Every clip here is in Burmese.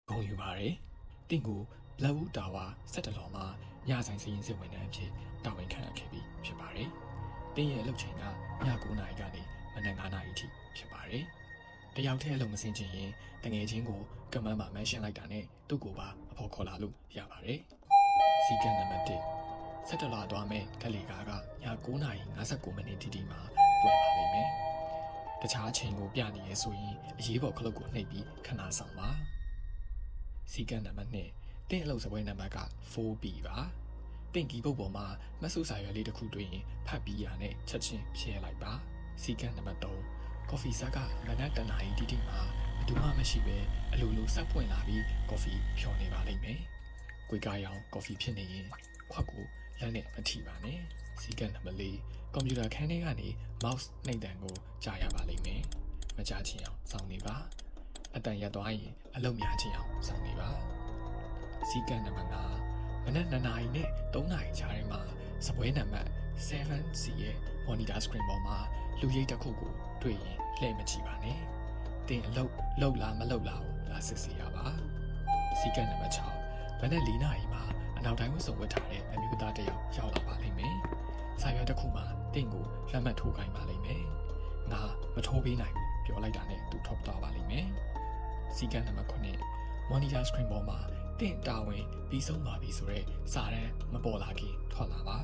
ဂုံယူပါတယ်။တင့်ကိုဘလက်ဦးတာဝါ17လော်မှာညဆိုင်စရင်စစ်ဝင်တဲ့အဖြစ်တာဝန်ခံရခဲ့ပြီးဖြစ်ပါတယ်။တင်းရဲ့အလုပ်ချိန်ကည9:00နာရီကနေမနက်9:00နာရီထိဖြစ်ပါတယ်။တယောက်တည်းအလုပ်မစင်ချင်ရင်တငယ်ချင်းကိုကမန်းမှာမန်ရှင်းလိုက်တာနဲ့သူ့ကိုပါအဖို့ခေါ်လာလို့ရပါတယ်။စီကံနံပါတ်1 17လသွားမယ်ကလေးကားကည9:59မိနစ်တိမှာပွင့်ပါလိမ့်မယ်။တခြားချိန်ကိုပြနေရဆိုရင်အရေးပေါ်ခလုတ်ကိုနှိပ်ပြီးခဏဆောင်ပါ။စီကံနံပါတ်2တင့်အလုပ်စပွဲနံပါတ်က 4B ပါတင့်ကီးပုတ်ပေါ်မှာမဆုစာရွက်လေးတစ်ခုတွေ့ရင်ဖတ်ပြီးရနဲ့ချက်ချင်းဖြဲလိုက်ပါစီကံနံပါတ်3ကော်ဖီဆက်ကမနက်တနာရီတိမှာဘယ်သူမှမရှိပဲအလိုလိုဆက်ပွင့်လာပြီးကော်ဖီဖြော်နေပါလိမ့်မယ်။ကိုယ်ကားရောင်ကော်ဖီဖြစ်နေရင်ခွက်ကိုလက်နဲ့မထိပါနဲ့စီကံနံပါတ်4ကွန်ပျူတာခန်းထဲကနေ mouse နှိပ်တံကိုကြားရပါလိမ့်မယ်။မကြားချင်အောင်စောင့်နေပါအတန်ရက်သွားရင်အလုပ်များချင်အောင်စောင့်နေပါစီကံနံပါတ်5မနက်2နာရီနဲ့3နာရီကြားထဲမှာစပွဲနံပါတ် 7C ရဲ့ monitor screen ပေါ်မှာလူရိပ်တစ်ခုကိုတွေ့ရင်လှည့်မကြည့်ပါနဲ့တင်အလုပ်လောက်လားမလောက်လားကိုလာစစ်ဆေးရပါစီကံနံပါတ်6မနက်4နာရီမှာအနောက်တိုင်းဝတ်စုံဝတ်ထားတဲ့အမျိုးသားတစ်ယောက်ရောက်လာပါလိမ့်မယ်စာရွက်တစ်ခုမှာတင်ကိုလက်မှတ်ထိုးခိုင်းပါလိမ့်မယ်ငါမထိုးပေးနိုင်ဘူးပြောလိုက်တာနဲ့သူထွက်သွားပါလိမ့်မယ်စီကံနံပါတ်9 monitor screen ပေါ်မှာတင့်တာဝန်ပြီးဆုံးပါပြီဆိုတော့စာတန်းမပေါ်လာခင်ထွက်လာပါ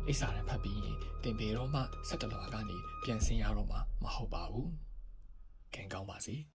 အိစာတန်းဖတ်ပြီးရင်တင်ပေတော့မှ17လောကနေပြန်ဆင်းရတော့မှမဟုတ်ပါဘူးခင်ကောင်းပါစေ